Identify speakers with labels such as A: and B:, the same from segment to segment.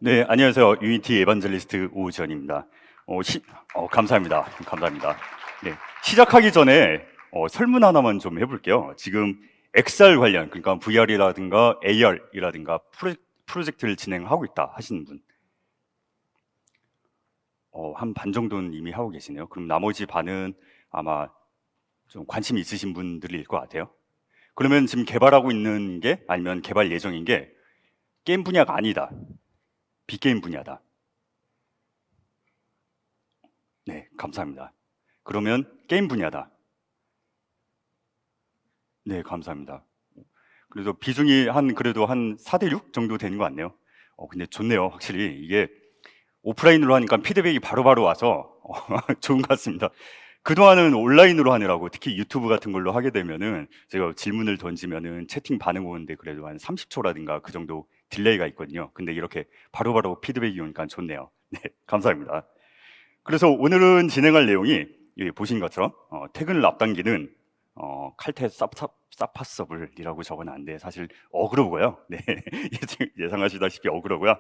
A: 네, 안녕하세요. 유니티 에반젤리스트 오전입니다. 감사합니다. 감사합니다. 네, 시작하기 전에 설문 하나만 좀 해볼게요. 지금 XR 관련, 그러니까 VR이라든가 AR이라든가 프로젝트를 진행하고 있다 하시는 분, 한 반 정도는 이미 하고 계시네요. 그럼 나머지 반은 아마 좀 관심 있으신 분들일 것 같아요. 그러면 지금 개발하고 있는 게 아니면 개발 예정인 게 게임 분야가 아니다. 빅게임 분야다. 네, 감사합니다. 그러면 게임 분야다. 네, 감사합니다. 그래도 비중이 그래도 한 4대 6 정도 되는 것 같네요. 근데 좋네요. 확실히 이게 오프라인으로 하니까 피드백이 바로바로 와서 좋은 것 같습니다. 그동안은 온라인으로 하느라고 특히 유튜브 같은 걸로 하게 되면은 제가 질문을 던지면은 채팅 반응 오는데 그래도 한 30초라든가 그 정도 딜레이가 있거든요. 근데 이렇게 바로바로 피드백이 오니까 좋네요. 네, 감사합니다. 그래서 오늘은 진행할 내용이 여기 보신 것처럼 퇴근을 앞당기는 칼퇴 사파서블이라고 적어놨는데 사실 어그로고요. 네, 예상하시다시피 어그로고요.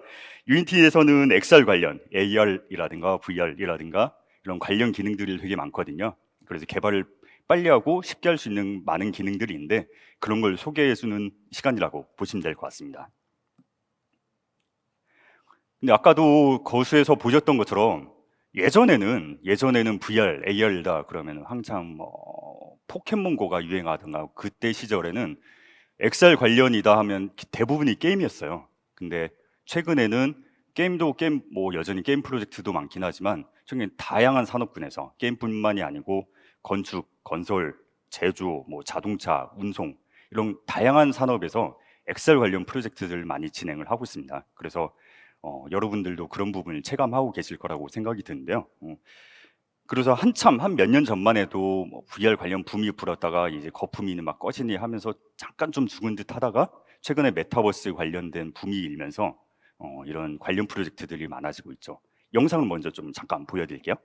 A: 유니티에서는 XR 관련 AR이라든가 VR이라든가 이런 관련 기능들이 되게 많거든요. 그래서 개발을 빨리 하고 쉽게 할 수 있는 많은 기능들이 있는데 그런 걸 소개해주는 시간이라고 보시면 될 것 같습니다. 근데 아까도 거수에서 보셨던 것처럼 예전에는 VR, AR이다 그러면 한참 포켓몬고가 유행하던가 그때 시절에는 XR 관련이다 하면 대부분이 게임이었어요. 근데 최근에는 게임 뭐 여전히 게임 프로젝트도 많긴 하지만 최근에 다양한 산업군에서 게임뿐만이 아니고 건축, 건설, 제조, 뭐 자동차, 운송 이런 다양한 산업에서 XR 관련 프로젝트들을 많이 진행을 하고 있습니다. 그래서 여러분들도 그런 부분을 체감하고 계실 거라고 생각이 드는데요. 그래서 한참 한 몇 년 전만 해도 뭐 VR 관련 붐이 불었다가 이제 거품이 막 꺼지니 하면서 잠깐 좀 죽은 듯 하다가 최근에 메타버스 관련된 붐이 일면서 이런 관련 프로젝트들이 많아지고 있죠. 영상을 먼저 좀 잠깐 보여드릴게요.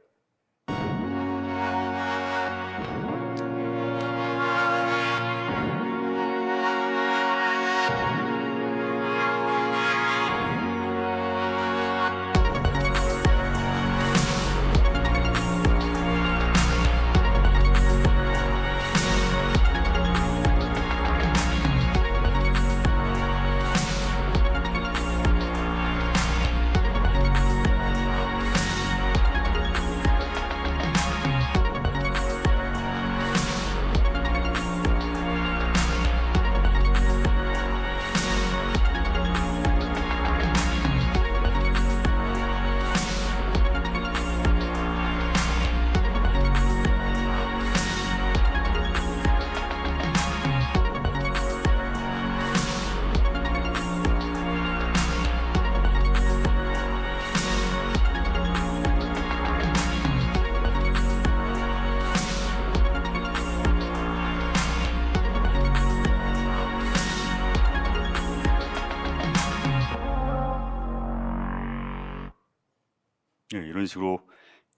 A: 네, 이런 식으로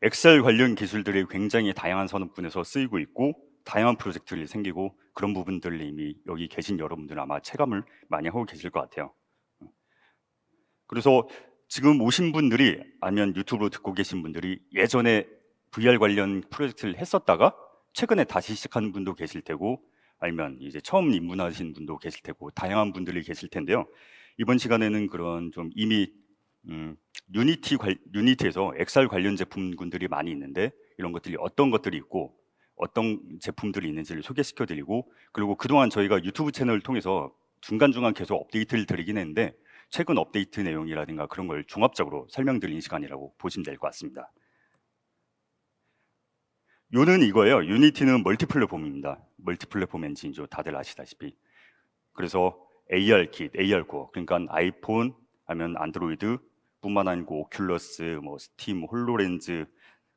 A: 엑셀 관련 기술들이 굉장히 다양한 산업군에서 쓰이고 있고 다양한 프로젝트들이 생기고 그런 부분들을 이미 여기 계신 여러분들은 아마 체감을 많이 하고 계실 것 같아요. 그래서 지금 오신 분들이 아니면 유튜브로 듣고 계신 분들이 예전에 VR 관련 프로젝트를 했었다가 최근에 다시 시작하는 분도 계실 테고 아니면 이제 처음 입문하신 분도 계실 테고 다양한 분들이 계실 텐데요. 이번 시간에는 그런 좀 이미 유니티에서 XR 관련 제품군들이 많이 있는데 이런 것들이 어떤 것들이 있고 어떤 제품들이 있는지를 소개시켜 드리고 그리고 그동안 저희가 유튜브 채널을 통해서 중간중간 계속 업데이트를 드리긴 했는데 최근 업데이트 내용이라든가 그런 걸 종합적으로 설명드리는 시간이라고 보시면 될 것 같습니다. 요는 이거예요. 유니티는 멀티플랫폼입니다. 멀티플랫폼 엔진이죠. 다들 아시다시피. 그래서 AR 킷, AR 코어, 그러니까 아이폰 아니면 안드로이드 뿐만 아니고 오큘러스, 뭐 스팀, 홀로렌즈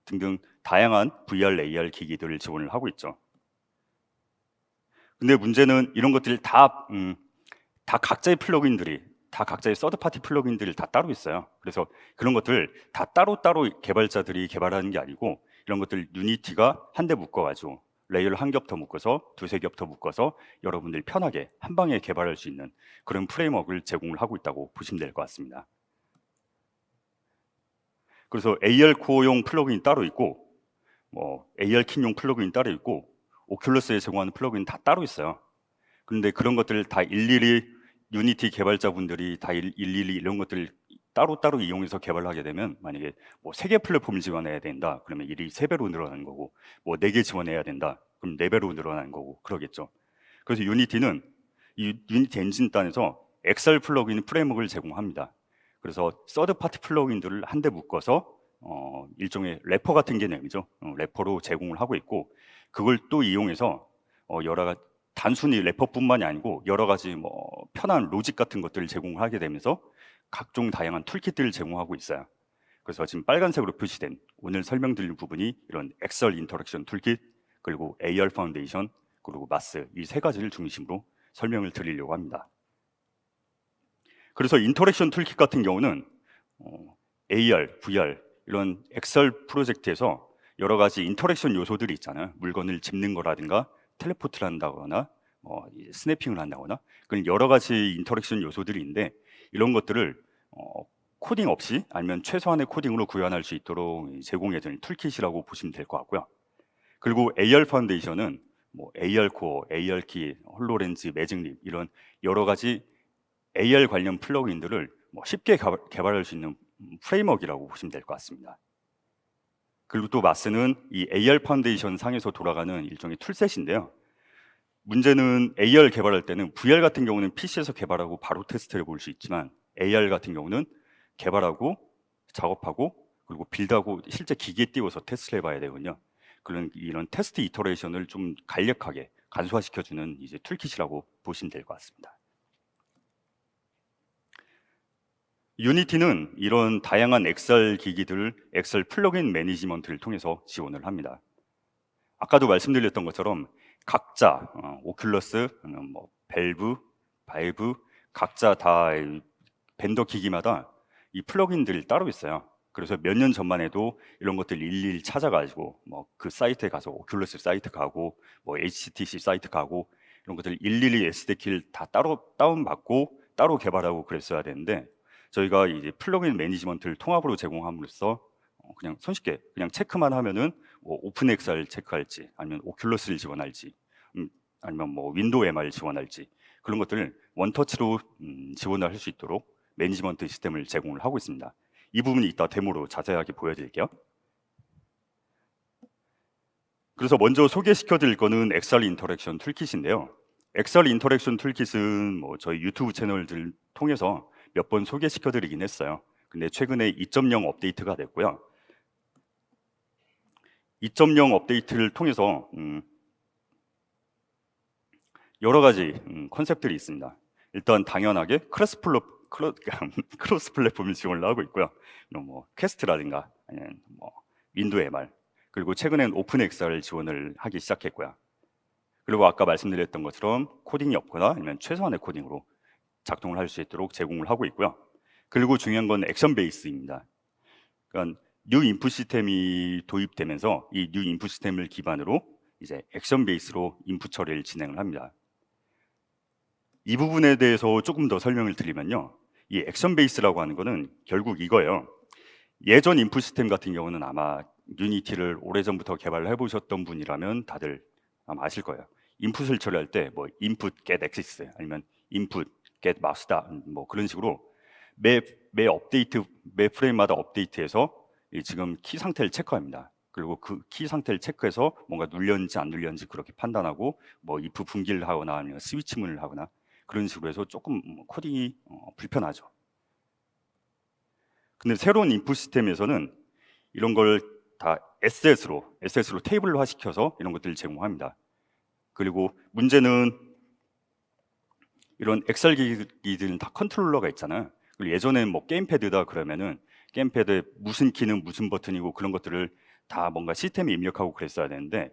A: 등등 다양한 VR, AR 기기들을 지원을 하고 있죠. 근데 문제는 이런 것들이 다 각자의 플러그인들이 다 각자의 서드파티 플러그인들이 다 따로 있어요. 그래서 그런 것들 다 따로따로 개발자들이 개발하는 게 아니고 이런 것들 유니티가 한 대 묶어가지고 레이어를 한 겹 더 묶어서 두세 겹 더 묶어서 여러분들이 편하게 한 방에 개발할 수 있는 그런 프레임워크를 제공을 하고 있다고 보시면 될 것 같습니다. 그래서 AR 코어용 플러그인 따로 있고, 뭐 AR 킨용 플러그인 따로 있고, 오큘러스에 제공하는 플러그인 다 따로 있어요. 그런데 그런 것들을 다 일일이 유니티 개발자분들이 다 일일이 이런 것들을 따로따로 이용해서 개발하게 되면, 만약에 뭐 3개 플랫폼을 지원해야 된다 그러면 일이 3배로 늘어나는 거고, 뭐 4개 지원해야 된다 그럼 4배로 늘어나는 거고 그러겠죠. 그래서 유니티는 이 유니티 엔진단에서 XR 플러그인 프레임워크를 제공합니다. 그래서 서드 파티 플러그인들을 한데 묶어서 일종의 래퍼 같은 개념이죠. 래퍼로 제공을 하고 있고, 그걸 또 이용해서 여러 가지 단순히 래퍼뿐만이 아니고 여러 가지 뭐 편한 로직 같은 것들을 제공하게 되면서 각종 다양한 툴kit들을 제공하고 있어요. 그래서 지금 빨간색으로 표시된 오늘 설명드릴 부분이 이런 XR 인터랙션 툴킷, 그리고 AR 파운데이션, 그리고 마스, 이 3가지를 중심으로 설명을 드리려고 합니다. 그래서 인터랙션 툴킷 같은 경우는 AR, VR 이런 XR 프로젝트에서 여러 가지 인터랙션 요소들이 있잖아요. 물건을 짚는 거라든가 텔레포트를 한다거나 스냅핑을 한다거나 그런 여러 가지 인터랙션 요소들이 있는데, 이런 것들을 코딩 없이 아니면 최소한의 코딩으로 구현할 수 있도록 제공해주는 툴킷이라고 보시면 될 것 같고요. 그리고 AR 파운데이션은 뭐 AR 코어, AR 키, 홀로렌즈, 매직립 이런 여러 가지 AR 관련 플러그인들을 쉽게 개발할 수 있는 프레임워크라고 보시면 될 것 같습니다. 그리고 또 마스는 이 AR 파운데이션 상에서 돌아가는 일종의 툴셋인데요. 문제는 AR 개발할 때는 VR 같은 경우는 PC에서 개발하고 바로 테스트를 볼 수 있지만, AR 같은 경우는 개발하고 작업하고 그리고 빌드하고 실제 기기에 띄워서 테스트를 해봐야 되거든요. 그런 이런 테스트 이터레이션을 좀 간략하게 간소화시켜주는 이제 툴킷이라고 보시면 될 것 같습니다. 유니티는 이런 다양한 XR 기기들을 XR 플러그인 매니지먼트를 통해서 지원을 합니다. 아까도 말씀드렸던 것처럼 각자 오큘러스, 뭐 밸브, 바이브 각자 다 벤더 기기마다 이 플러그인들이 따로 있어요. 그래서 몇 년 전만 해도 이런 것들 일일이 찾아가지고 뭐 그 사이트에 가서 오큘러스 사이트 가고 뭐 HTC 사이트 가고 이런 것들 일일이 SDK를 다 따로 다운받고 따로 개발하고 그랬어야 되는데, 저희가 이제 플러그인 매니지먼트를 통합으로 제공함으로써 그냥 손쉽게 그냥 체크만 하면은 뭐 오픈XR 체크할지 아니면 오큘러스를 지원할지 아니면 뭐 윈도우 MR 지원할지 그런 것들을 원터치로 지원을 할 수 있도록 매니지먼트 시스템을 제공을 하고 있습니다. 이 부분이 이따 데모로 자세하게 보여드릴게요. 그래서 먼저 소개시켜 드릴 거는 XR 인터랙션 툴킷인데요. XR 인터랙션 툴킷은 뭐 저희 유튜브 채널들 통해서 몇 번 소개시켜 드리긴 했어요. 근데 최근에 2.0 업데이트가 됐고요. 2.0 업데이트를 통해서 여러 가지 컨셉들이 있습니다. 일단 당연하게 크로스 플랫폼을 지원을 하고 있고요. 뭐 퀘스트라든가 아니면 뭐 윈도우 MR, 그리고 최근엔 오픈 XR을 지원을 하기 시작했고요. 그리고 아까 말씀드렸던 것처럼 코딩이 없거나 아니면 최소한의 코딩으로 작동을 할 수 있도록 제공을 하고 있고요. 그리고 중요한 건 액션 베이스입니다. 그러니까 뉴 인풋 시스템이 도입되면서 이 뉴 인풋 시스템을 기반으로 이제 액션 베이스로 인풋 처리를 진행을 합니다. 이 부분에 대해서 조금 더 설명을 드리면요, 이 액션 베이스라고 하는 거는 결국 이거예요. 예전 인풋 시스템 같은 경우는 아마 유니티를 오래전부터 개발을 해보셨던 분이라면 다들 아마 아실 거예요. 인풋을 처리할 때 뭐 인풋 get access 아니면 인풋 get master 뭐 그런 식으로 매 업데이트, 매 프레임마다 업데이트해서 지금 키 상태를 체크합니다. 그리고 그 키 상태를 체크해서 뭔가 눌렸는지 안 눌렸는지 그렇게 판단하고 뭐 if 분기를 하거나 아니면 스위치문을 하거나 그런 식으로 해서 조금 코딩이 불편하죠. 근데 새로운 인풋 시스템에서는 이런 걸 다 SS로 테이블화 시켜서 이런 것들을 제공합니다. 그리고 문제는 이런 XR 기기들은 다 컨트롤러가 있잖아요. 그리고 예전에는 뭐 게임패드다 그러면은 게임패드에 무슨 키는 무슨 버튼이고 그런 것들을 다 뭔가 시스템에 입력하고 그랬어야 되는데,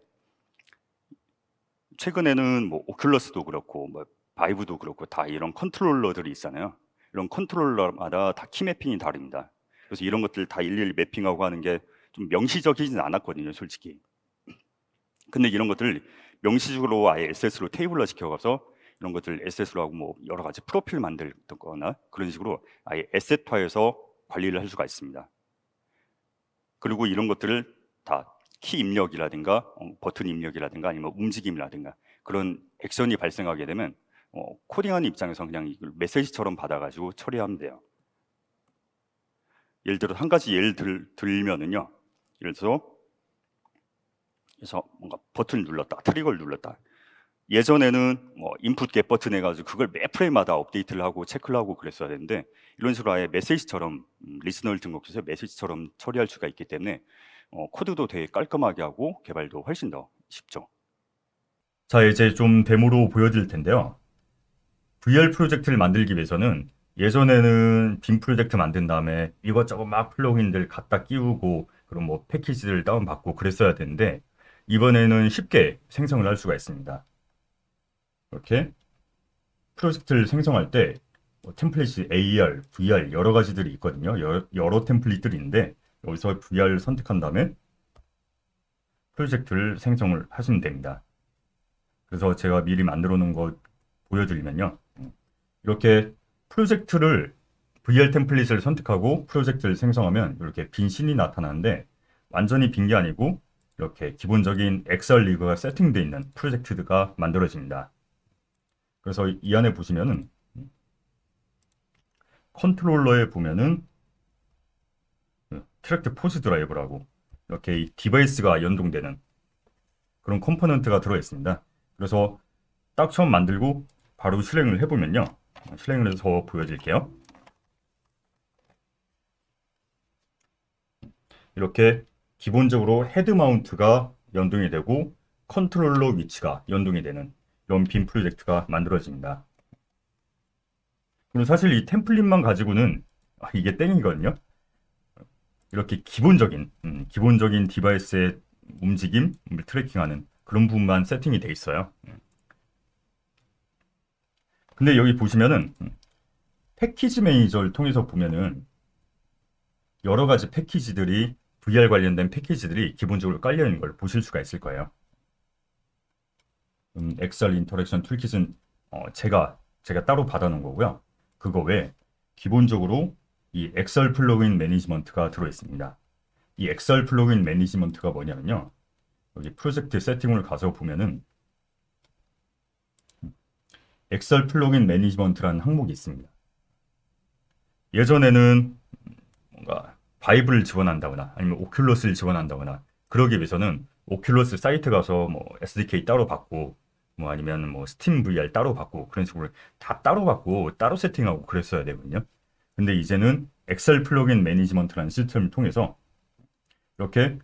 A: 최근에는 뭐 오큘러스도 그렇고 뭐 바이브도 그렇고 다 이런 컨트롤러들이 있잖아요. 이런 컨트롤러마다 다 키 매핑이 다릅니다. 그래서 이런 것들 다 일일이 매핑하고 하는 게 좀 명시적이진 않았거든요, 솔직히. 근데 이런 것들 명시적으로 아예 SS로 테이블화 시켜가서 이런 것들 SS로 하고 뭐 여러 가지 프로필 만들거나 그런 식으로 아예 에셋화해서 관리를 할 수가 있습니다. 그리고 이런 것들을 다 키 입력이라든가 버튼 입력이라든가 아니면 움직임이라든가 그런 액션이 발생하게 되면 코딩하는 입장에서 그냥 이걸 메시지처럼 받아가지고 처리하면 돼요. 예를 들어 한 가지 예를 들면은요. 예를 들어서 뭔가 버튼을 눌렀다, 트리거를 눌렀다. 예전에는 인풋 겟 버튼 해가지고 그걸 매 프레임마다 업데이트를 하고 체크를 하고 그랬어야 되는데 이런 식으로 아예 메시지처럼 리스너를 등록해서 메시지처럼 처리할 수가 있기 때문에 코드도 되게 깔끔하게 하고 개발도 훨씬 더 쉽죠. 자, 이제 좀 데모로 보여드릴 텐데요. VR 프로젝트를 만들기 위해서는 예전에는 빔 프로젝트 만든 다음에 이것저것 막 플러그인들 갖다 끼우고 그럼 뭐 패키지를 다운받고 그랬어야 되는데 이번에는 쉽게 생성을 할 수가 있습니다. 이렇게 프로젝트를 생성할 때 템플릿이 AR, VR 여러 가지들이 있거든요. 여러 템플릿들이 있는데 여기서 VR을 선택한 다음에 프로젝트를 생성을 하시면 됩니다. 그래서 제가 미리 만들어 놓은 거 보여드리면요. 이렇게 프로젝트를 VR 템플릿을 선택하고 프로젝트를 생성하면 이렇게 빈 씬이 나타나는데 완전히 빈 게 아니고 이렇게 기본적인 엑셀 리그가 세팅되어 있는 프로젝트가 만들어집니다. 그래서 이 안에 보시면은 컨트롤러에 보면은 트랙트 포즈 드라이브라고 이렇게 이 디바이스가 연동되는 그런 컴포넌트가 들어있습니다. 그래서 딱 처음 만들고 바로 실행을 해보면요. 실행을 해서 보여드릴게요. 이렇게 기본적으로 헤드 마운트가 연동이 되고 컨트롤러 위치가 연동이 되는 이런 빔 프로젝트가 만들어집니다. 그럼 사실 이 템플릿만 가지고는 이게 땡이거든요. 이렇게 기본적인 디바이스의 움직임을 트래킹하는 그런 부분만 세팅이 돼 있어요. 근데 여기 보시면은 패키지 매니저를 통해서 보면은 여러 가지 패키지들이 VR 관련된 패키지들이 기본적으로 깔려 있는 걸 보실 수가 있을 거예요. 엑셀 인터랙션 툴킷은 제가 따로 받아놓은 거고요. 그거 외에 기본적으로 이 엑셀 플러그인 매니지먼트가 들어있습니다. 이 엑셀 플러그인 매니지먼트가 뭐냐면요. 여기 프로젝트 세팅을 가서 보면은 엑셀 플러그인 매니지먼트라는 항목이 있습니다. 예전에는 뭔가 바이브를 지원한다거나 아니면 오큘러스를 지원한다거나 그러기 위해서는 오큘러스 사이트 가서 뭐 SDK 따로 받고 뭐 아니면 뭐 스팀 VR 따로 받고 그런 식으로 다 따로 받고 따로 세팅하고 그랬어야 되거든요. 근데 이제는 엑셀 플러그인 매니지먼트라는 시스템을 통해서 이렇게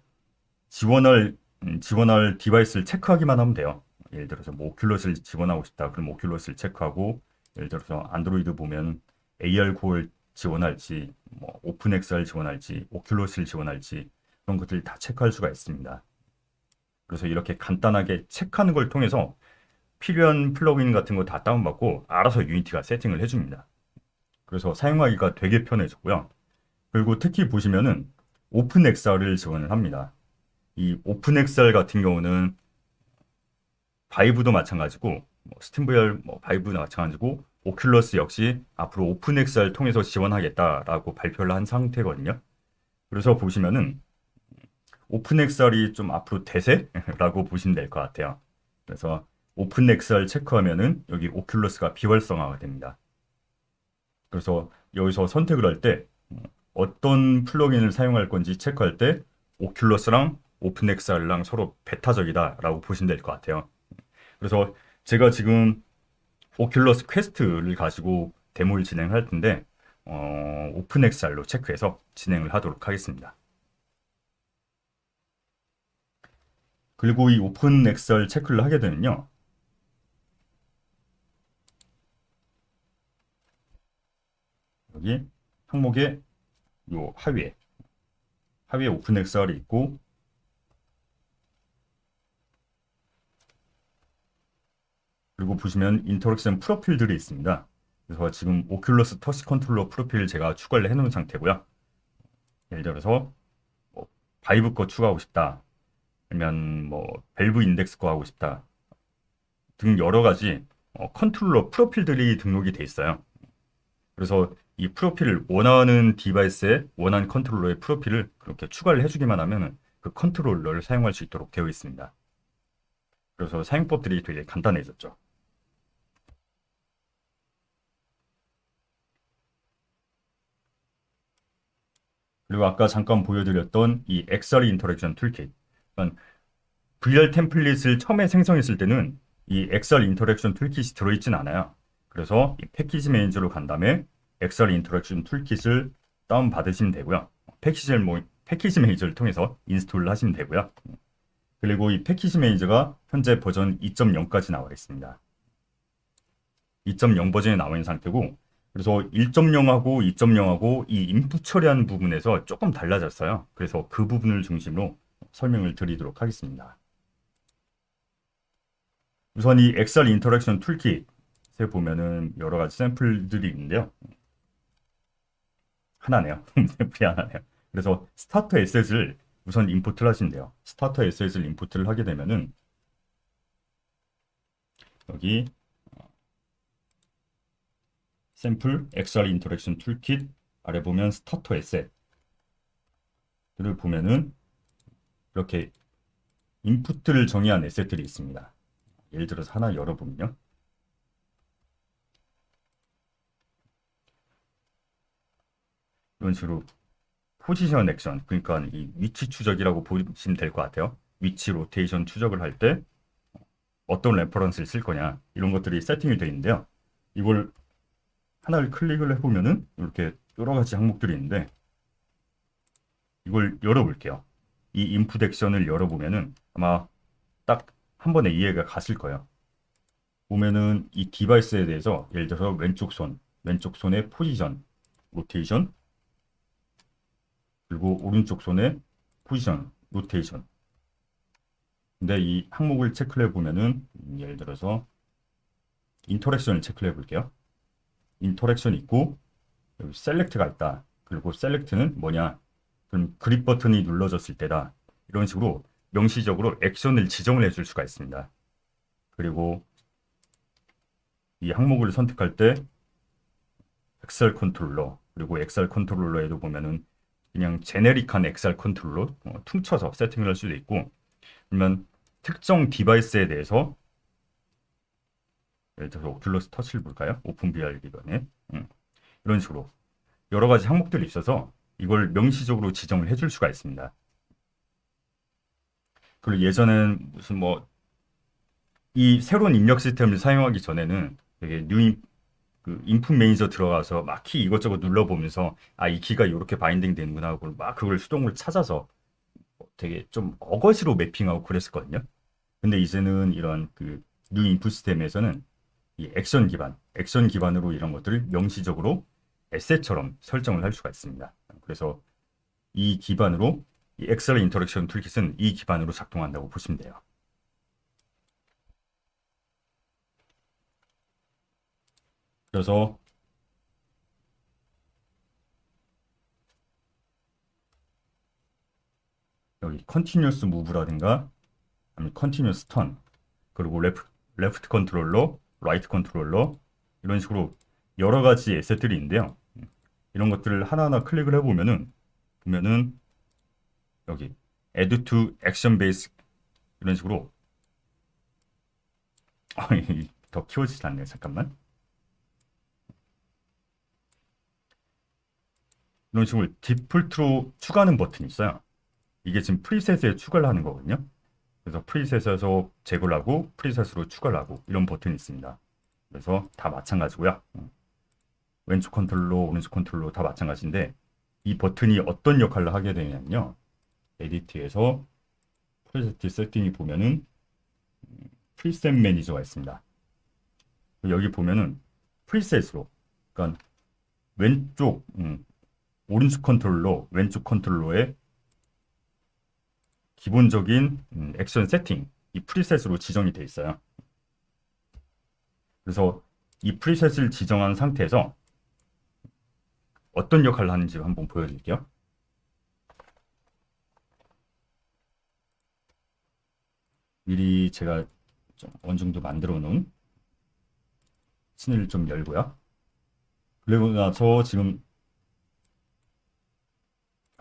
A: 지원할 디바이스를 체크하기만 하면 돼요. 예를 들어서 뭐 오큘러스를 지원하고 싶다. 그럼 오큘러스를 체크하고 예를 들어서 안드로이드 보면 AR 코어를 지원할지 뭐 오픈엑셀 지원할지 오큘러스를 지원할지 그런 것들 다 체크할 수가 있습니다. 그래서 이렇게 간단하게 체크하는 걸 통해서 필요한 플러그인 같은 거 다 다운받고 알아서 유니티가 세팅을 해줍니다. 그래서 사용하기가 되게 편해졌고요. 그리고 특히 보시면은 오픈엑셀을 지원을 합니다. 이 오픈엑셀 같은 경우는 바이브도 마찬가지고 스팀VR 바이브도 마찬가지고 오큘러스 역시 앞으로 오픈엑셀 통해서 지원하겠다라고 발표를 한 상태거든요. 그래서 보시면은 오픈엑셀이 좀 앞으로 대세라고 보시면 될 것 같아요. 그래서 오픈엑셀 체크하면은 여기 오큘러스가 비활성화가 됩니다. 그래서 여기서 선택을 할 때 어떤 플러그인을 사용할 건지 체크할 때 오큘러스랑 오픈엑셀랑 서로 배타적이다라고 보시면 될 것 같아요. 그래서 제가 지금 오큘러스 퀘스트를 가지고 데모를 진행할 텐데 오픈엑셀로 체크해서 진행을 하도록 하겠습니다. 그리고 이 오픈엑셀 체크를 하게 되면요. 여기 항목의 요 하위에 오픈엑셀이 있고 그리고 보시면 인터랙션 프로필들이 있습니다. 그래서 지금 오큘러스 터치 컨트롤러 프로필을 제가 추가를 해놓은 상태고요. 예를 들어서 뭐 바이브 거 추가하고 싶다. 아니면 뭐 밸브 인덱스 거 하고 싶다. 등 여러 가지 컨트롤러 프로필들이 등록이 돼 있어요. 그래서 이 프로필을 원하는 디바이스에 원하는 컨트롤러의 프로필을 그렇게 추가를 해주기만 하면 그 컨트롤러를 사용할 수 있도록 되어 있습니다. 그래서 사용법들이 되게 간단해졌죠. 그리고 아까 잠깐 보여드렸던 이 XR 인터랙션 툴킷. 그러니까 VR 템플릿을 처음에 생성했을 때는 이 XR 인터랙션 툴킷이 들어있진 않아요. 그래서 이 패키지 매니저로 간 다음에 XR 인터랙션 툴킷을 다운받으시면 되고요. 패키지 매니저를 통해서 인스톨을 하시면 되고요. 그리고 이 패키지 매니저가 현재 버전 2.0까지 나와 있습니다. 2.0 버전이 나와 있는 상태고, 그래서 1.0하고 2.0하고 이 인풋 처리하는 부분에서 조금 달라졌어요. 그래서 그 부분을 중심으로 설명을 드리도록 하겠습니다. 우선 이 XR 인터랙션 툴킷에 보면은 여러 가지 샘플들이 있는데요. 하나네요. 샘플이 하나네요. 그래서 스타터 에셋을 우선 인풋을 하시면 돼요. 스타터 에셋을 인풋을 하게 되면은 여기 샘플 XR 인터랙션 툴킷 아래 보면 스타터 에셋을 보면은 이렇게 인풋을 정의한 에셋들이 있습니다. 예를 들어서 하나 열어보면요. 이런 식으로 포지션 액션, 그러니까 이 위치 추적이라고 보시면 될 것 같아요. 위치 로테이션 추적을 할 때 어떤 레퍼런스를 쓸 거냐, 이런 것들이 세팅이 되어 있는데요. 이걸 하나를 클릭을 해보면은 이렇게 여러 가지 항목들이 있는데, 이걸 열어볼게요. 이 인풋 액션을 열어보면은 아마 딱 한 번에 이해가 갔을 거예요. 보면은 이 디바이스에 대해서 예를 들어서 왼쪽 손의 포지션, 로테이션, 그리고 오른쪽 손의 포지션, 로테이션. 근데 이 항목을 체크를 해보면은 예를 들어서 인터랙션을 체크를 해볼게요. 인터랙션이 있고 여기 셀렉트가 있다. 그리고 셀렉트는 뭐냐? 그럼 그립 버튼이 눌러졌을 때다. 이런 식으로 명시적으로 액션을 지정을 해줄 수가 있습니다. 그리고 이 항목을 선택할 때 XR 컨트롤러, 그리고 XR 컨트롤러에도 보면은 그냥 제네릭한 XR 컨트롤러 퉁쳐서 세팅을 할 수도 있고, 그러면 특정 디바이스에 대해서 예를 들어서 오큘러스 터치를 볼까요? 오픈 VR 기반에 이런 식으로 여러 가지 항목들이 있어서 이걸 명시적으로 지정을 해줄 수가 있습니다. 그리고 예전엔 무슨 뭐 이 새로운 입력 시스템을 사용하기 전에는 되게 그 인풋 매니저 들어가서 막 키 이것저것 눌러보면서 아, 이 키가 이렇게 바인딩 되는구나 하고 막 그걸 수동으로 찾아서 되게 좀 어거지로 매핑하고 그랬었거든요. 근데 이제는 이런 그 뉴 인풋 시스템에서는 이 액션 기반으로 이런 것들을 명시적으로 에셋처럼 설정을 할 수가 있습니다. 그래서 이 기반으로 이 엑셀 인터랙션 툴킷은 이 기반으로 작동한다고 보시면 돼요. 그래서 여기 컨티뉴어스 무브라든가 아니면 컨티뉴어스 턴, 그리고 레프트 컨트롤러, 라이트 컨트롤러, 이런 식으로 여러 가지 에셋들이 있는데요. 이런 것들을 하나하나 클릭을 보면은 여기 add to action base 이런 식으로 더 키워지지 않네요. 잠깐만. 이런 식으로 디폴트로 추가하는 버튼이 있어요. 이게 지금 프리셋에 추가를 하는 거거든요. 그래서 프리셋에서 제거를 하고 프리셋으로 추가를 하고 이런 버튼이 있습니다. 그래서 다 마찬가지고요. 왼쪽 컨트롤러, 오른쪽 컨트롤러 다 마찬가지인데 이 버튼이 어떤 역할을 하게 되냐면요. 에디트에서 프리셋 세팅이 보면은 프리셋 매니저가 있습니다. 여기 보면은 프리셋으로, 그러니까 오른쪽 컨트롤러, 왼쪽 컨트롤러의 기본적인 액션 세팅, 이 프리셋으로 지정이 되어 있어요. 그래서 이 프리셋을 지정한 상태에서 어떤 역할을 하는지 한번 보여드릴게요. 미리 제가 좀 어느 정도 만들어 놓은 씬을 좀 열고요. 그리고 나서 지금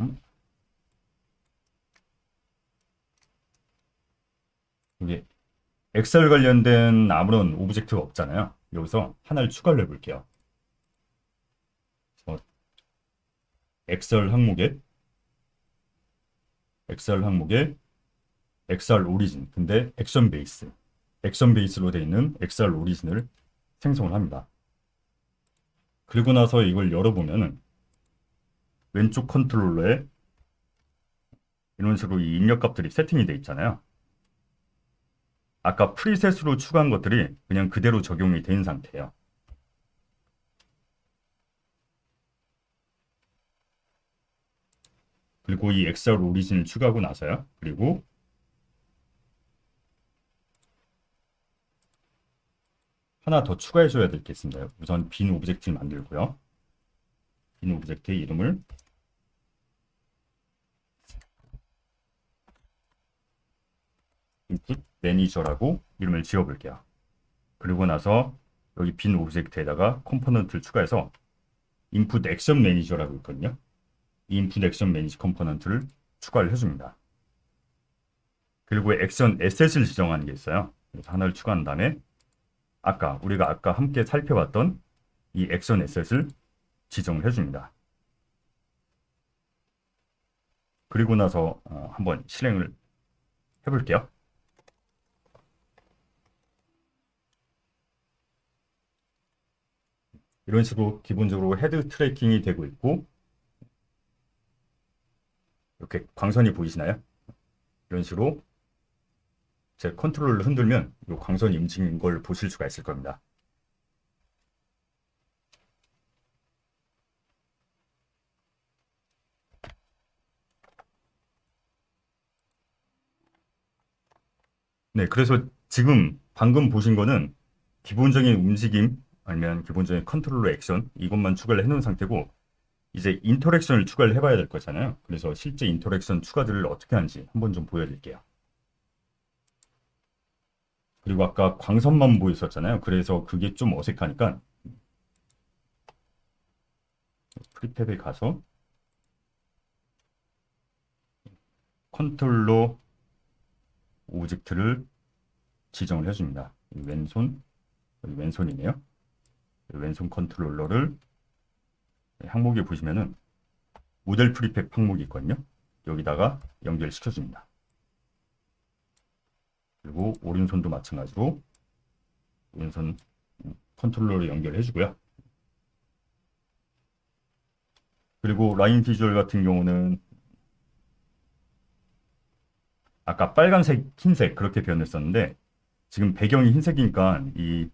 A: 음? 이게 엑셀 관련된 아무런 오브젝트가 없잖아요. 여기서 하나를 추가를 해볼게요. 그래서 엑셀 항목에 엑셀 항목에 엑셀 오리진, 근데 액션 베이스로 되어 있는 엑셀 오리진을 생성을 합니다. 그리고 나서 이걸 열어보면은 왼쪽 컨트롤러에 이런 식으로 이 입력 값들이 세팅이 되어 있잖아요. 아까 프리셋으로 추가한 것들이 그냥 그대로 적용이 된 상태예요. 그리고 이 엑셀 오리진을 추가하고 나서요. 그리고 하나 더 추가해 줘야 될 게 있습니다. 우선 빈 오브젝트를 만들고요. 빈 오브젝트의 이름을 input 매니저라고 이름을 지어볼게요. 그리고 나서 여기 빈 오브젝트에다가 컴포넌트를 추가해서 input 액션 매니저라고 있거든요. 이 input 액션 매니저 컴포넌트를 추가를 해줍니다. 그리고 액션 에셋을 지정하는 게 있어요. 그래서 하나를 추가한 다음에 우리가 아까 함께 살펴봤던 이 액션 에셋을 지정을 해줍니다. 그리고 나서 한번 실행을 해볼게요. 이런 식으로 기본적으로 헤드 트래킹이 되고 있고, 이렇게 광선이 보이시나요? 이런 식으로 제 컨트롤을 흔들면 이 광선이 움직이는 걸 보실 수가 있을 겁니다. 네, 그래서 지금 방금 보신 거는 기본적인 움직임 아니면 기본적인 컨트롤러 액션 이것만 추가를 해놓은 상태고, 이제 인터랙션을 추가를 해봐야 될 거잖아요. 그래서 실제 인터랙션 추가들을 어떻게 하는지 한번 좀 보여드릴게요. 그리고 아까 광선만 보였었잖아요. 그래서 그게 좀 어색하니까 프리탭에 가서 컨트롤러 오브젝트를 지정을 해줍니다. 왼손, 여기 왼손이네요. 왼손 컨트롤러를 항목에 보시면은 모델 프리팹 항목이 있거든요. 여기다가 연결시켜줍니다. 그리고 오른손도 마찬가지로 오른손 컨트롤러를 연결해주고요. 그리고 라인 비주얼 같은 경우는 아까 빨간색, 흰색 그렇게 표현했었는데 지금 배경이 흰색이니까 이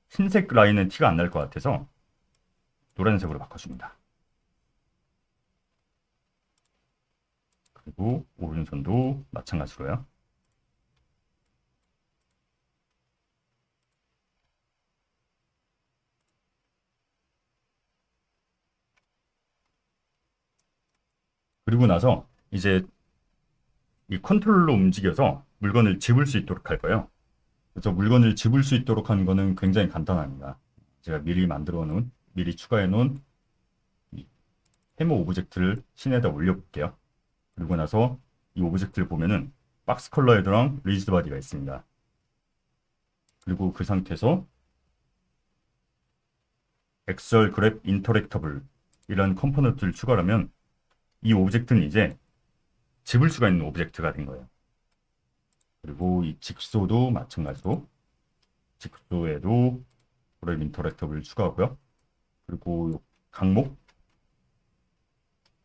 A: 흰색 라인은 티가 안 날 것 같아서 노란색으로 바꿔줍니다. 그리고 오른손도 마찬가지로요. 그리고 나서 이제 이 컨트롤러 움직여서 물건을 집을 수 있도록 할 거예요. 그래서 물건을 집을 수 있도록 하는 거는 굉장히 간단합니다. 제가 미리 추가해 놓은 이 해머 오브젝트를 씬에다 올려볼게요. 그리고 나서 이 오브젝트를 보면은 박스 컬러 헤드랑 리지드 바디가 있습니다. 그리고 그 상태에서 엑셀 그랩 인터랙터블 이런 컴포넌트를 추가하면 이 오브젝트는 이제 집을 수가 있는 오브젝트가 된 거예요. 그리고 이 직소도 마찬가지로 직소에도 그랩 인터랙터블을 추가하고요. 그리고 요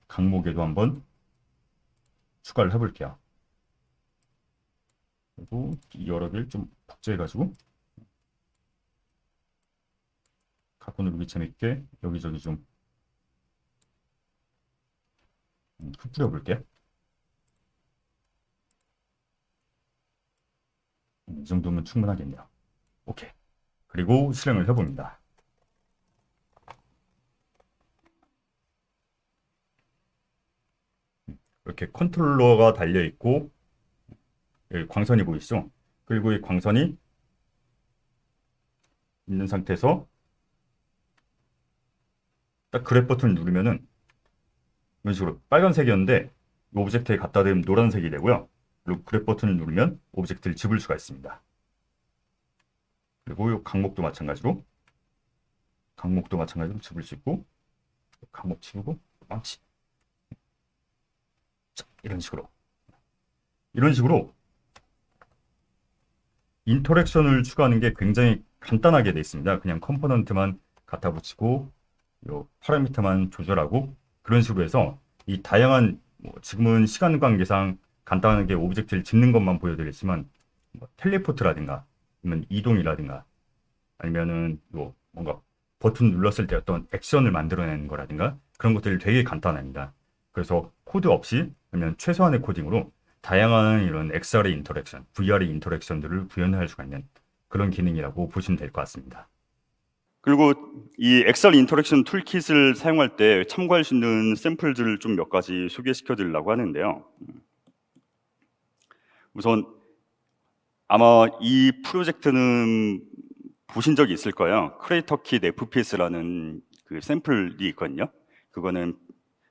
A: 강목에도 한번 추가를 해볼게요. 그리고 여러 개를 좀 복제해가지고 갖고 놀기 재밌게 여기저기 좀 흩뿌려 볼게요. 이 정도면 충분하겠네요. 오케이. 그리고 실행을 해봅니다. 이렇게 컨트롤러가 달려있고 여기 광선이 보이시죠? 그리고 이 광선이 있는 상태에서 딱 그랩 버튼을 누르면은 이런 식으로 빨간색이었는데 이 오브젝트에 갖다 대면 노란색이 되고요. 그리고 그랩 버튼을 누르면 오브젝트를 집을 수가 있습니다. 그리고 이 강목도 마찬가지로 집을 수 있고, 강목 치우고 망치. 자, 이런 식으로 인터랙션을 추가하는 게 굉장히 간단하게 되어 있습니다. 그냥 컴포넌트만 갖다 붙이고 요 파라미터만 조절하고 그런 식으로 해서 이 다양한 지금은 시간 관계상 간단하게 오브젝트를 집는 것만 보여드렸지만 텔레포트라든가 아니면 이동이라든가 아니면은 뭔가 버튼 눌렀을 때 어떤 액션을 만들어내는 거라든가 그런 것들이 되게 간단합니다. 그래서 코드 없이 아니면 최소한의 코딩으로 다양한 이런 XR의 인터랙션, VR의 인터랙션들을 구현할 수가 있는 그런 기능이라고 보시면 될 것 같습니다. 그리고 이 XR 인터랙션 툴킷을 사용할 때 참고할 수 있는 샘플들을 좀 몇 가지 소개시켜 드리려고 하는데요. 우선 아마 이 프로젝트는 보신 적이 있을 거예요. 크리에이터킷 FPS라는 그 샘플이 있거든요. 그거는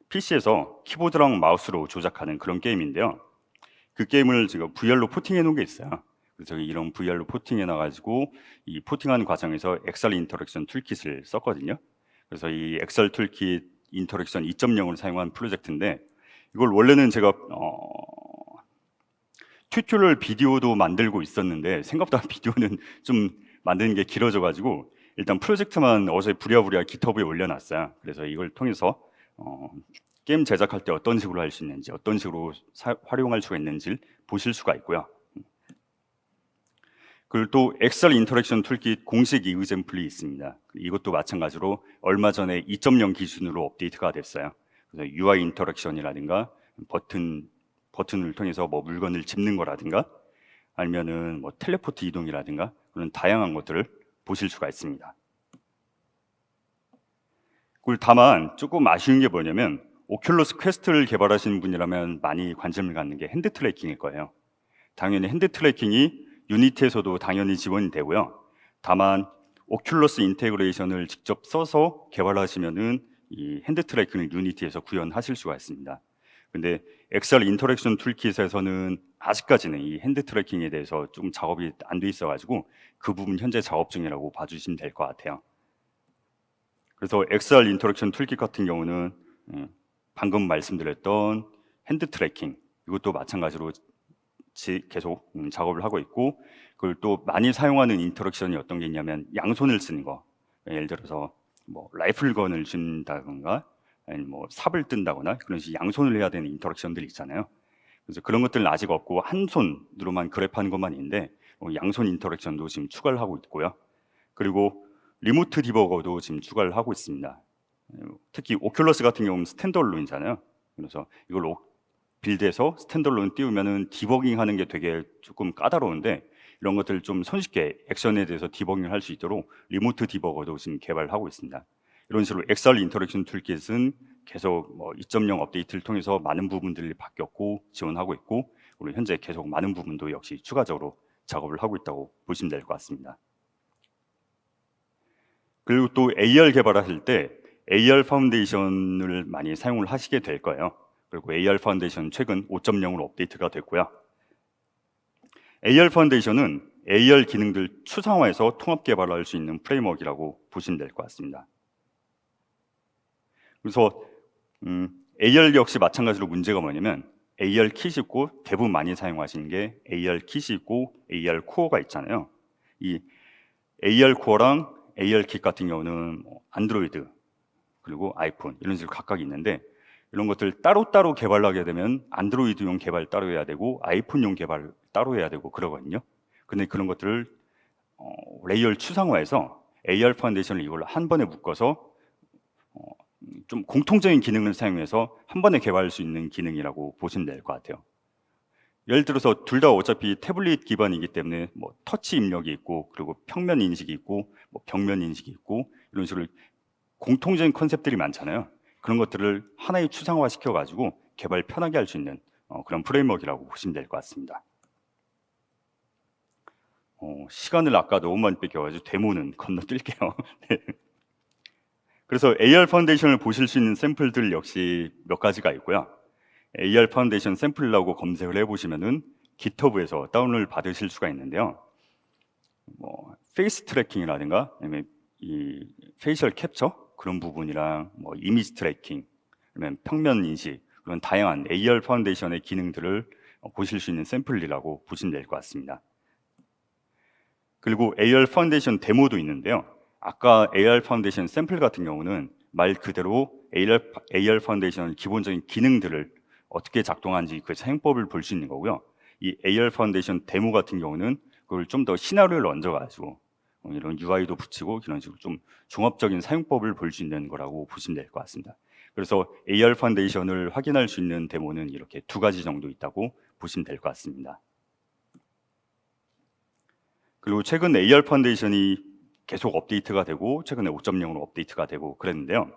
A: PC에서 키보드랑 마우스로 조작하는 그런 게임인데요. 그 게임을 제가 VR로 포팅해 놓은 게 있어요. 그래서 이런 VR로 포팅해 놔가지고 이 포팅하는 과정에서 XR 인터랙션 툴킷을 썼거든요. 그래서 이 XR 툴킷 인터랙션 2.0을 사용한 프로젝트인데 이걸 원래는 제가 튜토리얼 비디오도 만들고 있었는데 생각보다 비디오는 좀 만드는 게 길어져가지고 일단 프로젝트만 어제 부랴부랴 깃허브에 올려놨어요. 그래서 이걸 통해서 게임 제작할 때 어떤 식으로 할 수 있는지, 어떤 식으로 활용할 수가 있는지를 보실 수가 있고요. 그리고 또 XR 인터랙션 툴킷 공식 이그젬플이 있습니다. 이것도 마찬가지로 얼마 전에 2.0 기준으로 업데이트가 됐어요. 그래서 UI 인터랙션이라든가 버튼을 통해서 물건을 집는 거라든가 아니면은 텔레포트 이동이라든가 그런 다양한 것들을 보실 수가 있습니다. 그리고 다만 조금 아쉬운 게 뭐냐면 오큘러스 퀘스트를 개발하신 분이라면 많이 관심을 갖는 게 핸드 트래킹일 거예요. 당연히 핸드 트래킹이 유니티에서도 당연히 지원이 되고요. 다만 오큘러스 인테그레이션을 직접 써서 개발하시면은 이 핸드 트래킹을 유니티에서 구현하실 수가 있습니다. 근데 XR 인터랙션 툴킷에서는 아직까지는 이 핸드 트래킹에 대해서 좀 작업이 안 돼 있어가지고 그 부분 현재 작업 중이라고 봐주시면 될 것 같아요. 그래서 XR 인터랙션 툴킷 같은 경우는 방금 말씀드렸던 핸드 트래킹 이것도 마찬가지로 계속 작업을 하고 있고 그걸 또 많이 사용하는 인터랙션이 어떤 게 있냐면 양손을 쓰는 거 예를 들어서 라이플건을 쥔다던가 아니면 삽을 뜬다거나 그런 식으로 양손을 해야 되는 인터랙션들이 있잖아요. 그래서 그런 것들은 아직 없고 한 손으로만 그래프하는 것만 있는데 양손 인터랙션도 지금 추가를 하고 있고요. 그리고 리모트 디버거도 지금 추가를 하고 있습니다. 특히 오큘러스 같은 경우는 스탠드얼론이잖아요. 그래서 이걸 빌드에서 스탠드얼론 띄우면은 디버깅 하는 게 되게 조금 까다로운데 이런 것들을 좀 손쉽게 액션에 대해서 디버깅을 할 수 있도록 리모트 디버거도 지금 개발하고 있습니다. 이런 식으로 XR 인터랙션 툴킷은 계속 2.0 업데이트를 통해서 많은 부분들이 바뀌었고 지원하고 있고 그리고 현재 계속 많은 부분도 역시 추가적으로 작업을 하고 있다고 보시면 될 것 같습니다. 그리고 또 AR 개발하실 때 AR 파운데이션을 많이 사용을 하시게 될 거예요. 그리고 AR 파운데이션 최근 5.0으로 업데이트가 됐고요. AR 파운데이션은 AR 기능들 추상화해서 통합 개발할 수 있는 프레임워크라고 보시면 될 것 같습니다. 그래서 AR 역시 마찬가지로 문제가 뭐냐면 AR 킷이 있고 대부분 많이 사용하시는 게 AR 킷이 있고 AR 코어가 있잖아요. 이 AR 코어랑 AR 킷 같은 경우는 안드로이드 그리고 아이폰 이런 식으로 각각 있는데 이런 것들 따로따로 개발하게 되면 안드로이드용 개발 따로 해야 되고 아이폰용 개발 따로 해야 되고 그러거든요. 근데 그런 것들을 레이어를 추상화해서 AR 파운데이션을 이걸 한 번에 묶어서 좀 공통적인 기능을 사용해서 한 번에 개발할 수 있는 기능이라고 보시면 될 것 같아요. 예를 들어서 둘 다 어차피 태블릿 기반이기 때문에 터치 입력이 있고 그리고 평면 인식이 있고 벽면 인식이 있고 이런 식으로 공통적인 컨셉들이 많잖아요. 그런 것들을 하나의 추상화 시켜가지고 개발 편하게 할 수 있는 그런 프레임워크라고 보시면 될 것 같습니다. 시간을 아까 너무 많이 뺏겨가지고 데모는 건너뛸게요. 네. 그래서 AR 파운데이션을 보실 수 있는 샘플들 역시 몇 가지가 있고요. AR 파운데이션 샘플이라고 검색을 해보시면은 GitHub에서 다운을 받으실 수가 있는데요. 뭐 페이스 트래킹이라든가 아니면 이 페이셜 캡처 그런 부분이랑 뭐 이미지 트래킹, 아니면 평면 인식 그런 다양한 AR 파운데이션의 기능들을 보실 수 있는 샘플이라고 보시면 될 것 같습니다. 그리고 AR 파운데이션 데모도 있는데요. 아까 AR 파운데이션 샘플 같은 경우는 말 그대로 AR 파운데이션 기본적인 기능들을 어떻게 작동하는지 그 사용법을 볼 수 있는 거고요. 이 AR 파운데이션 데모 같은 경우는 그걸 좀 더 시나리오를 얹어가지고 이런 UI도 붙이고 이런 식으로 좀 종합적인 사용법을 볼 수 있는 거라고 보시면 될 것 같습니다. 그래서 AR 파운데이션을 확인할 수 있는 데모는 이렇게 두 가지 정도 있다고 보시면 될 것 같습니다. 그리고 최근 AR 파운데이션이 계속 업데이트가 되고 최근에 5.0으로 업데이트가 되고 그랬는데요.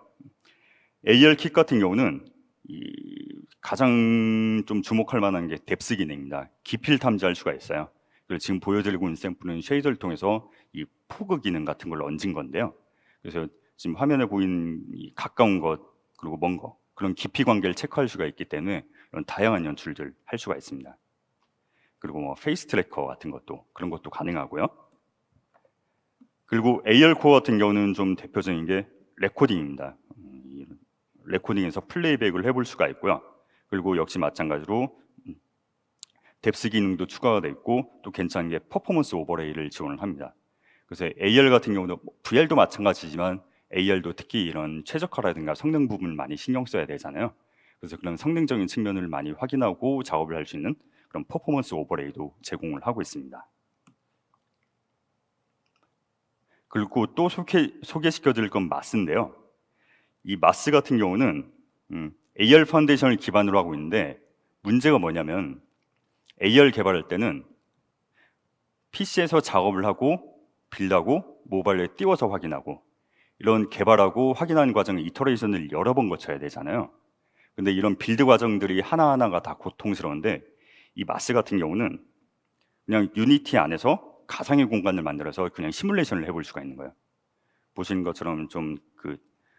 A: AR 킷 같은 경우는 가장 좀 주목할 만한 게 뎁스 기능입니다. 깊이를 탐지할 수가 있어요. 그래서 지금 보여드리고 있는 샘플은 쉐이더를 통해서 이 포그 기능 같은 걸 얹은 건데요. 그래서 지금 화면에 보이는 이 가까운 것 그리고 먼 것 그런 깊이 관계를 체크할 수가 있기 때문에 이런 다양한 연출들 할 수가 있습니다. 그리고 뭐 페이스 트래커 같은 것도 그런 것도 가능하고요. 그리고 AR 코어 같은 경우는 좀 대표적인 게 레코딩입니다. 레코딩에서 플레이백을 해볼 수가 있고요. 그리고 역시 마찬가지로 뎁스 기능도 추가가 되어 있고 또 괜찮은 게 퍼포먼스 오버레이를 지원을 합니다. 그래서 AR 같은 경우도 VR도 마찬가지지만 AR도 특히 이런 최적화라든가 성능 부분을 많이 신경 써야 되잖아요. 그래서 그런 성능적인 측면을 많이 확인하고 작업을 할 수 있는 그런 퍼포먼스 오버레이도 제공을 하고 있습니다. 그리고 또 소개시켜 드릴 건 마스인데요. 이 마스 같은 경우는 AR 파운데이션을 기반으로 하고 있는데 문제가 뭐냐면 AR 개발할 때는 PC에서 작업을 하고 빌드하고 모바일에 띄워서 확인하고 이런 개발하고 확인하는 과정을 이터레이션을 여러 번 거쳐야 되잖아요. 근데 이런 빌드 과정들이 하나하나가 다 고통스러운데 이 마스 같은 경우는 그냥 유니티 안에서 가상의 공간을 만들어서 그냥 시뮬레이션을 해볼 수가 있는 거예요. 보시는 것처럼 좀 그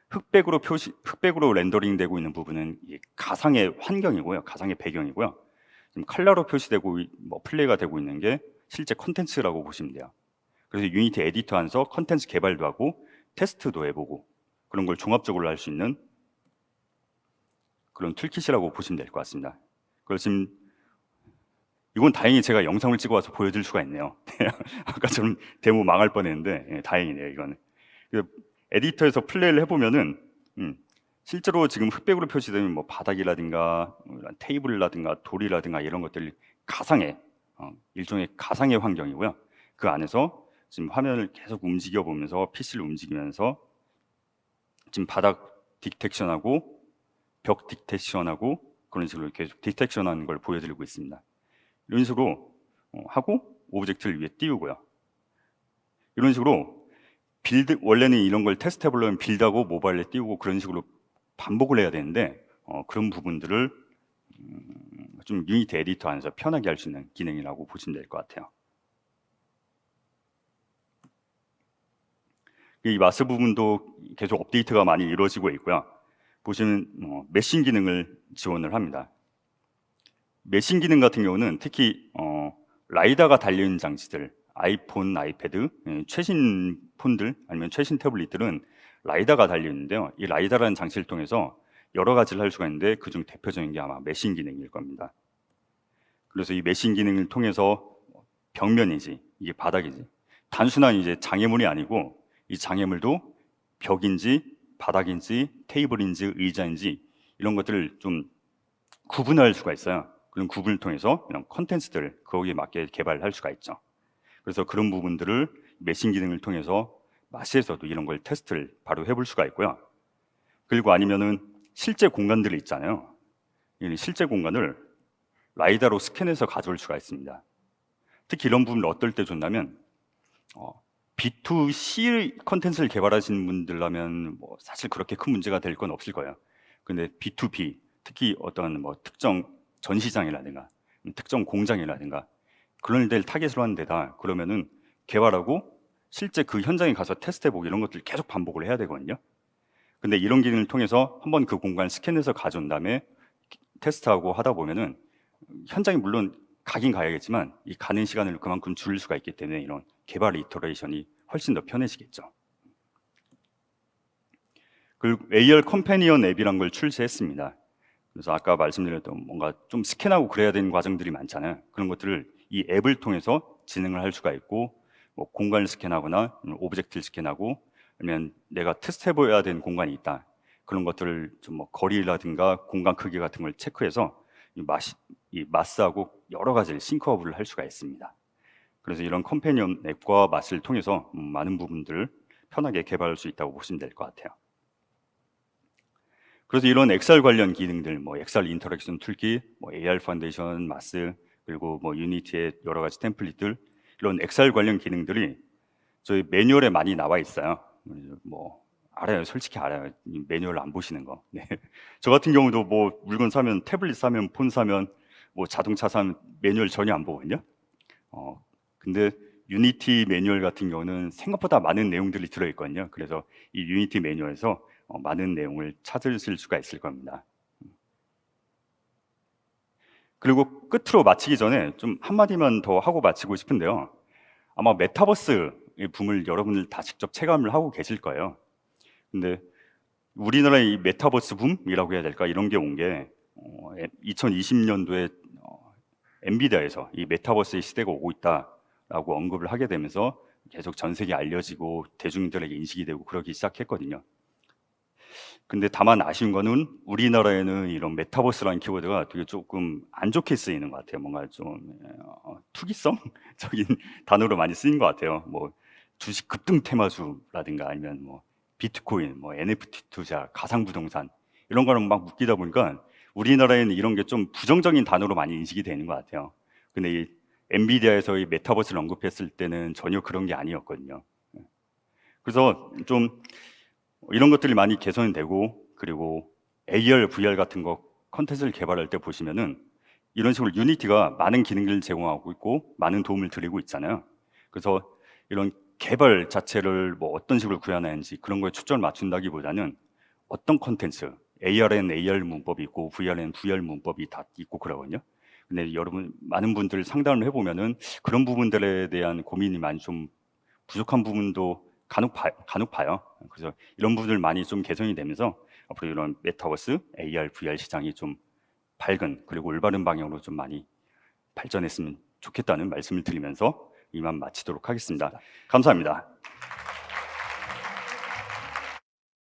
A: 흑백으로 렌더링 되고 있는 부분은 가상의 환경이고요, 가상의 배경이고요. 지금 컬러로 표시되고 뭐 플레이가 되고 있는 게 실제 콘텐츠라고 보시면 돼요. 그래서 유니티 에디터 안에서 콘텐츠 개발도 하고 테스트도 해보고 그런 걸 종합적으로 할 수 있는 그런 툴킷이라고 보시면 될 것 같습니다. 그래서 지금 이건 다행히 제가 영상을 찍어 와서 보여드릴 수가 있네요. 아까처럼 데모 망할 뻔했는데 다행이네요. 이거는 에디터에서 플레이를 해보면은 실제로 지금 흑백으로 표시되는 뭐 바닥이라든가 테이블이라든가 돌이라든가 이런 것들이 가상의 일종의 가상의 환경이고요. 그 안에서 지금 화면을 계속 움직여 보면서 PC를 움직이면서 지금 바닥 디텍션하고 벽 디텍션하고 그런 식으로 계속 디텍션하는 걸 보여드리고 있습니다. 이런 식으로 하고 오브젝트를 위에 띄우고요. 이런 식으로 빌드 원래는 이런 걸 테스트 해보려면 빌드하고 모바일에 띄우고 그런 식으로 반복을 해야 되는데 그런 부분들을 좀 유니티 에디터 안에서 편하게 할 수 있는 기능이라고 보시면 될 것 같아요. 이 마스 부분도 계속 업데이트가 많이 이루어지고 있고요. 보시면 메신 기능을 지원을 합니다. 메신 기능 같은 경우는 특히 라이다가 달려있는 장치들, 아이폰, 아이패드, 최신 폰들 아니면 최신 태블릿들은 라이다가 달려있는데요. 이 라이다라는 장치를 통해서 여러 가지를 할 수가 있는데 그중 대표적인 게 아마 메신 기능일 겁니다. 그래서 이 메신 기능을 통해서 벽면이지 이게 바닥이지 단순한 이제 장애물이 아니고 이 장애물도 벽인지 바닥인지 테이블인지 의자인지 이런 것들을 좀 구분할 수가 있어요. 그런 구분을 통해서 이런 콘텐츠들을 거기에 맞게 개발할 수가 있죠. 그래서 그런 부분들을 메신 기능을 통해서 마시에서도 이런 걸 테스트를 바로 해볼 수가 있고요. 그리고 아니면은 실제 공간들이 있잖아요. 이 실제 공간을 라이다로 스캔해서 가져올 수가 있습니다. 특히 이런 부분을 어떨 때 좋냐면 B2C 컨텐츠를 개발하시는 분들라면 뭐 사실 그렇게 큰 문제가 될 건 없을 거예요. 근데 B2B 특히 어떤 뭐 특정 전시장이라든가 특정 공장이라든가 그런 데를 타겟으로 하는 데다 그러면은 개발하고 실제 그 현장에 가서 테스트해보고 이런 것들을 계속 반복을 해야 되거든요. 근데 이런 기능을 통해서 한번 그 공간을 스캔해서 가져온 다음에 테스트하고 하다 보면은 현장에 물론 가긴 가야겠지만 이 가는 시간을 그만큼 줄일 수가 있기 때문에 이런 개발 이터레이션이 훨씬 더 편해지겠죠. 그리고 AR 컴패니언 앱이란 걸 출시했습니다. 그래서 아까 말씀드렸던 뭔가 좀 스캔하고 그래야 되는 과정들이 많잖아요. 그런 것들을 이 앱을 통해서 진행을 할 수가 있고, 뭐 공간을 스캔하거나 오브젝트를 스캔하고, 아니면 내가 테스트해봐야 되는 공간이 있다. 그런 것들을 좀 뭐 거리라든가 공간 크기 같은 걸 체크해서 이 마스하고 여러 가지를 싱크업을 할 수가 있습니다. 그래서 이런 컴패니언 앱과 마스를 통해서 많은 부분들을 편하게 개발할 수 있다고 보시면 될 것 같아요. 그래서 이런 XR 관련 기능들, 뭐 XR 인터랙션 툴킷, 뭐 AR 파운데이션, 마스, 그리고 뭐 유니티의 여러 가지 템플릿들, 이런 XR 관련 기능들이 저희 매뉴얼에 많이 나와 있어요. 뭐 알아요, 솔직히 알아요. 매뉴얼 안 보시는 거. 네. 저 같은 경우도 뭐 물건 사면, 태블릿 사면, 폰 사면, 뭐 자동차 사면 매뉴얼 전혀 안 보거든요. 근데 유니티 매뉴얼 같은 경우는 생각보다 많은 내용들이 들어있거든요. 그래서 이 유니티 매뉴얼에서 많은 내용을 찾으실 수가 있을 겁니다. 그리고 끝으로 마치기 전에 좀 한마디만 더 하고 마치고 싶은데요. 아마 메타버스의 붐을 여러분들 다 직접 체감을 하고 계실 거예요. 근데 우리나라의 이 메타버스 붐이라고 해야 될까? 이런 게 온 게 2020년도에 엔비디아에서 이 메타버스의 시대가 오고 있다라고 언급을 하게 되면서 계속 전 세계에 알려지고 대중들에게 인식이 되고 그러기 시작했거든요. 근데 다만 아쉬운 거는 우리나라에는 이런 메타버스라는 키워드가 되게 조금 안 좋게 쓰이는 것 같아요. 뭔가 좀 투기성적인 단어로 많이 쓰인 것 같아요. 뭐 주식 급등 테마주라든가 아니면 뭐 비트코인, 뭐 NFT 투자, 가상부동산 이런 거랑 막 묶이다 보니까 우리나라에는 이런 게 좀 부정적인 단어로 많이 인식이 되는 것 같아요. 근데 이 엔비디아에서 이 메타버스를 언급했을 때는 전혀 그런 게 아니었거든요. 그래서 좀 이런 것들이 많이 개선이 되고, 그리고 AR, VR 같은 거 컨텐츠를 개발할 때 보시면은 이런 식으로 유니티가 많은 기능들을 제공하고 있고 많은 도움을 드리고 있잖아요. 그래서 이런 개발 자체를 뭐 어떤 식으로 구현하는지 그런 거에 초점을 맞춘다기보다는 어떤 컨텐츠, AR에는 AR 문법이 있고 VR에는 VR 문법이 다 있고 그러거든요. 근데 여러분 많은 분들 상담을 해보면은 그런 부분들에 대한 고민이 많이 좀 부족한 부분도 간혹 봐요. 그래서 이런 부분들 많이 좀 개선이 되면서 앞으로 이런 메타버스, AR, VR 시장이 좀 밝은 그리고 올바른 방향으로 좀 많이 발전했으면 좋겠다는 말씀을 드리면서 이만 마치도록 하겠습니다. 감사합니다.